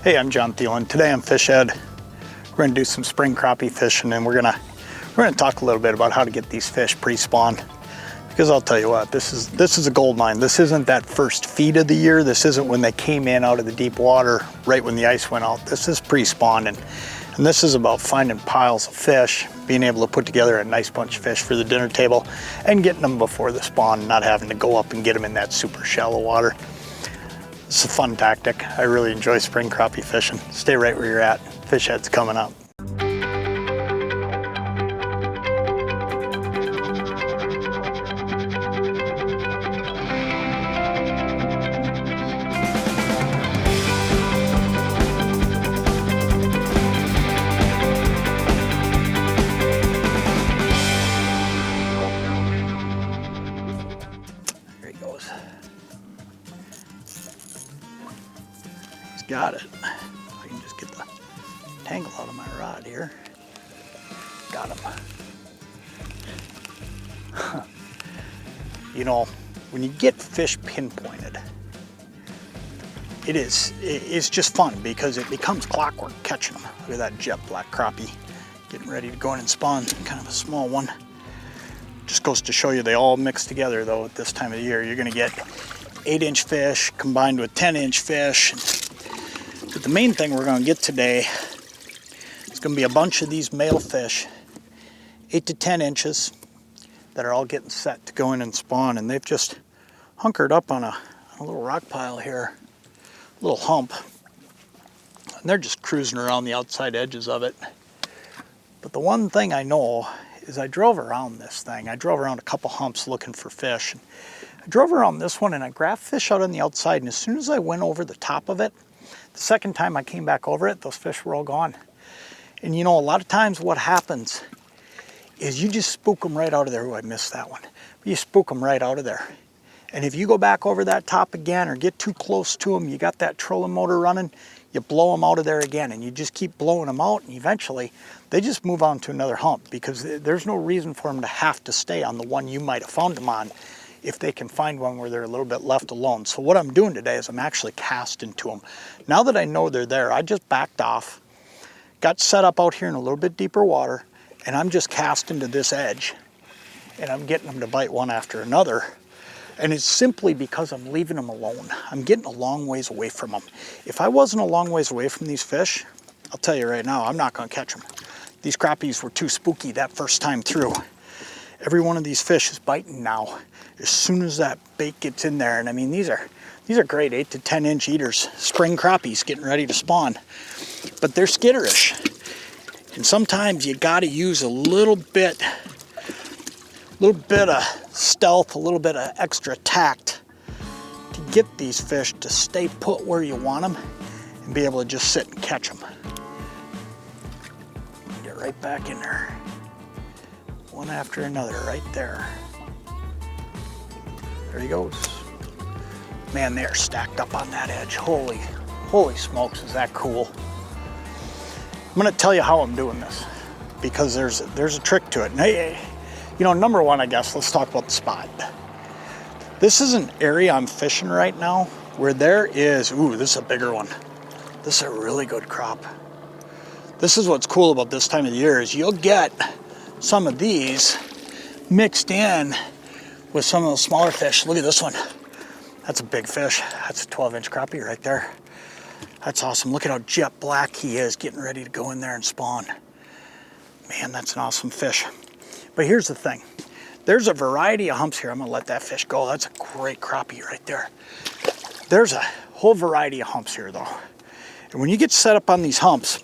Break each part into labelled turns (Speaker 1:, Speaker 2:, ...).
Speaker 1: Hey, I'm Jon Thelen. Today on Fish Ed, we're going to do some spring crappie fishing, and we're going to talk a little bit about how to get these fish pre-spawned. Because I'll tell you what, this is a gold mine. This isn't that first feed of the year. This isn't when they came in out of the deep water right when the ice went out. This is pre-spawned, and this is about finding piles of fish, being able to put together a nice bunch of fish for the dinner table, and getting them before the spawn, not having to go up and get them in that super shallow water. It's a fun tactic. I really enjoy spring crappie fishing. Stay right where you're at. Fish Ed's coming up. There he goes. Got it. I can just get the tangle out of my rod here. Got him. You know, when you get fish pinpointed, it's just fun because it becomes clockwork catching them. Look at that jet black crappie getting ready to go in and spawn. Kind of a small one. Just goes to show you they all mix together though at this time of the year. You're gonna get 8-inch fish combined with 10-inch fish. But the main thing we're going to get today is going to be a bunch of these male fish, 8 to 10 inches, that are all getting set to go in and spawn. And they've just hunkered up on a little rock pile here, a little hump. And they're just cruising around the outside edges of it. But the one thing I know is I drove around this thing. I drove around a couple humps looking for fish. I drove around this one and I grabbed fish out on the outside. And as soon as I went over the top of it, the second time I came back over it, those fish were all gone. And you know, a lot of times what happens is you just spook them right out of there. Oh, I missed that one. But you spook them right out of there. And if you go back over that top again or get too close to them, you got that trolling motor running, you blow them out of there again. And you just keep blowing them out, and eventually they just move on to another hump because there's no reason for them to have to stay on the one you might have found them on if they can find one where they're a little bit left alone. So what I'm doing today is I'm actually casting to them. Now that I know they're there, I just backed off, got set up out here in a little bit deeper water, and I'm just casting to this edge. And I'm getting them to bite one after another. And it's simply because I'm leaving them alone. I'm getting a long ways away from them. If I wasn't a long ways away from these fish, I'll tell you right now, I'm not gonna catch them. These crappies were too spooky that first time through. Every one of these fish is biting now as soon as that bait gets in there. And I mean, these are great 8 to 10 inch eaters, spring crappies getting ready to spawn, but they're skitterish. And sometimes you got to use a little bit of stealth, a little bit of extra tact to get these fish to stay put where you want them and be able to just sit and catch them. Get right back in there. One after another right there. There he goes. Man, they're stacked up on that edge. Holy smokes, is that cool. I'm gonna tell you how I'm doing this because there's a trick to it. And you know, number one, I guess, let's talk about the spot. This is an area I'm fishing right now where there is, ooh, this is a bigger one. This is a really good crop. This is what's cool about this time of the year is you'll get some of these mixed in with some of those smaller fish. Look at this one. That's a big fish. That's a 12-inch crappie right there. That's awesome. Look at how jet black he is, getting ready to go in there and spawn. Man, that's an awesome fish. But here's the thing. There's a variety of humps here. I'm gonna let that fish go. That's a great crappie right there. There's a whole variety of humps here though. And when you get set up on these humps,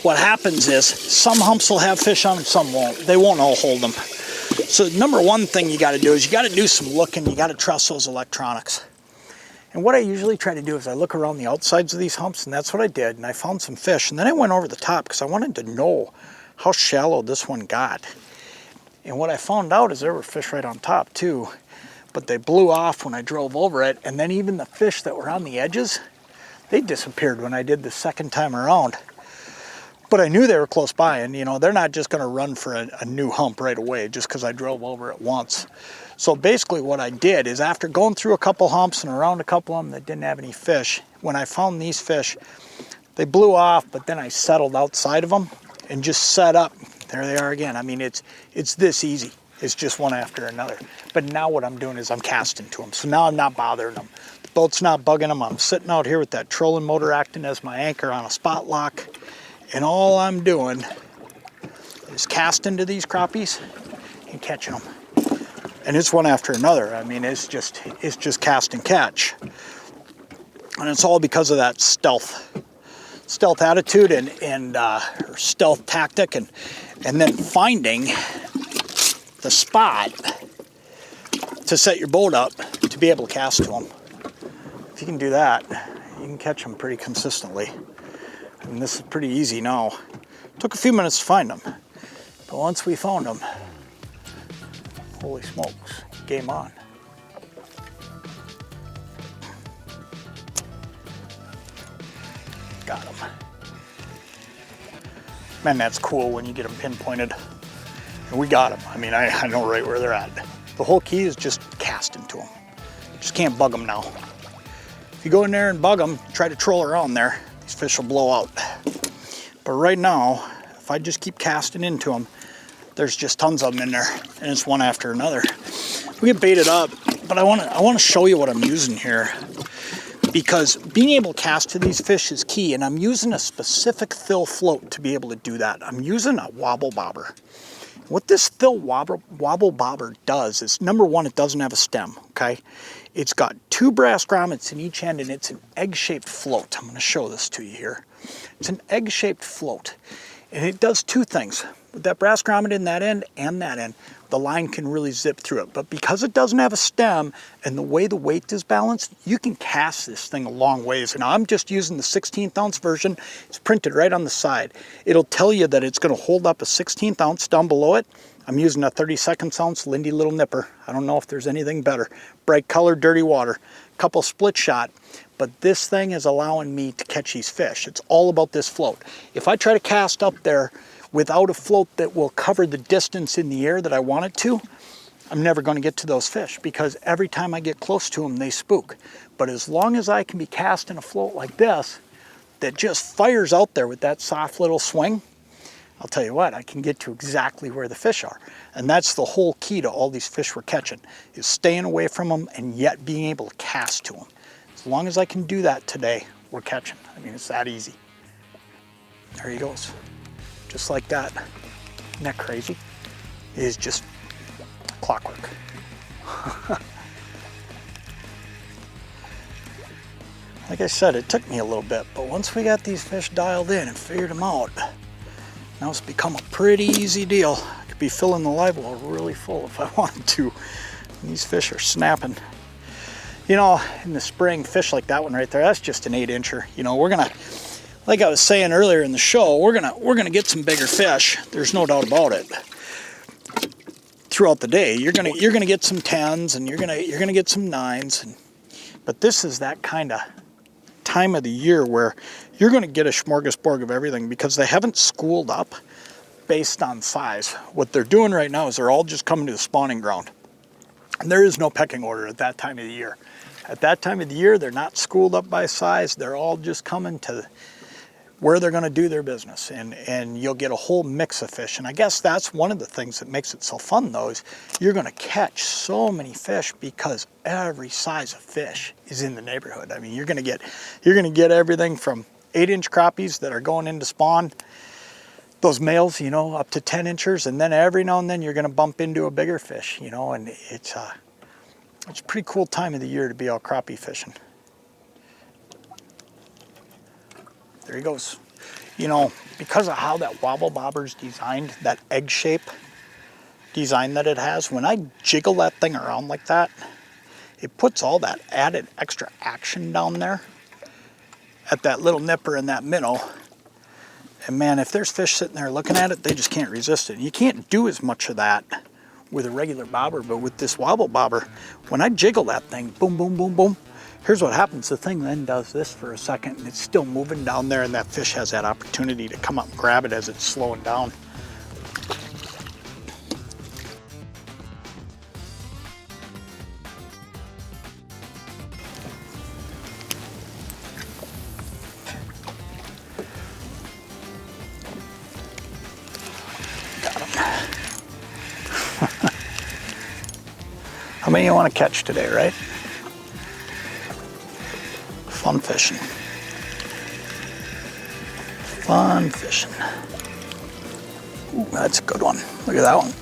Speaker 1: what happens is some humps will have fish on them, some won't. They won't all hold them. So number one thing you got to do is you got to do some looking. You got to trust those electronics. And what I usually try to do is I look around the outsides of these humps, and that's what I did. And I found some fish, and then I went over the top because I wanted to know how shallow this one got. And what I found out is there were fish right on top too, but they blew off when I drove over it. And then even the fish that were on the edges, they disappeared when I did the second time around. But I knew they were close by, and you know, they're not just gonna run for a new hump right away just because I drove over it once. So basically what I did is, after going through a couple humps and around a couple of them that didn't have any fish, when I found these fish, they blew off, but then I settled outside of them and just set up. There they are again. I mean, it's this easy. It's just one after another. But now what I'm doing is I'm casting to them. So now I'm not bothering them. The boat's not bugging them. I'm sitting out here with that trolling motor acting as my anchor on a spot lock. And all I'm doing is casting to these crappies and catching them. And it's one after another. I mean, it's just cast and catch. And it's all because of that stealth attitude and stealth tactic, and then finding the spot to set your boat up to be able to cast to them. If you can do that, you can catch them pretty consistently. And this is pretty easy now. Took a few minutes to find them, but once we found them, holy smokes, game on. Got them. Man, that's cool when you get them pinpointed. And we got them. I mean, I know right where they're at. The whole key is just casting to them. Just can't bug them now. If you go in there and bug them, try to troll around there, these fish will blow out. But right now, if I just keep casting into them, there's just tons of them in there, and it's one after another. We get baited up, but I want to show you what I'm using here, because being able to cast to these fish is key, and I'm using a specific Thill float to be able to do that. I'm using a wobble bobber. What this Thill Wobble Bobber does is, number one, it doesn't have a stem, okay? It's got 2 brass grommets in each end, and it's an egg-shaped float. I'm going to show this to you here. It's an egg-shaped float, and it does 2 things. With that brass grommet in that end and that end, the line can really zip through it. But because it doesn't have a stem and the way the weight is balanced, you can cast this thing a long ways. And I'm just using the 16th ounce version. It's printed right on the side. It'll tell you that it's going to hold up a 16th ounce down below it. I'm using a 32nd ounce Lindy Little Nipper. I don't know if there's anything better. Bright color, dirty water, couple split shot. But this thing is allowing me to catch these fish. It's all about this float. If I try to cast up there without a float that will cover the distance in the air that I want it to, I'm never going to get to those fish, because every time I get close to them, they spook. But as long as I can be casting a float like this that just fires out there with that soft little swing, I'll tell you what, I can get to exactly where the fish are. And that's the whole key to all these fish we're catching, is staying away from them and yet being able to cast to them. As long as I can do that today, we're catching. I mean, it's that easy. There he goes. Just like that. Isn't that crazy? It is just clockwork. Like I said, it took me a little bit, but once we got these fish dialed in and figured them out, now it's become a pretty easy deal. I could be filling the live well really full if I wanted to. And these fish are snapping. You know, in the spring, fish like that one right there, that's just an 8-incher. You know, we're gonna, like I was saying earlier in the show, we're gonna get some bigger fish. There's no doubt about it. Throughout the day, you're gonna get some 10s and you're gonna get some 9s, but this is that kind of time of the year where you're gonna get a smorgasbord of everything, because they haven't schooled up based on size. What they're doing right now is they're all just coming to the spawning ground. And there is no pecking order at that time of the year. At that time of the year, they're not schooled up by size. They're all just coming to where they're going to do their business, and you'll get a whole mix of fish. And I guess that's one of the things that makes it so fun, though, is you're going to catch so many fish because every size of fish is in the neighborhood. I mean, you're going to get everything from 8-inch crappies that are going into spawn, those males, you know, up to 10-inchers, and then every now and then you're going to bump into a bigger fish, you know, and it's a pretty cool time of the year to be out crappie fishing. There he goes. You know, because of how that Wobble Bobber's designed, that egg shape design that it has, when I jiggle that thing around like that, it puts all that added extra action down there at that little nipper and that minnow. And man, if there's fish sitting there looking at it, they just can't resist it. You can't do as much of that with a regular bobber, but with this Wobble Bobber, when I jiggle that thing, boom, boom, boom, boom, Here's what happens. The thing then does this for a second, and it's still moving down there, and that fish has that opportunity to come up and grab it as it's slowing down. How many you want to catch today, right? Fun fishing. Fun fishing. Ooh, that's a good one. Look at that one.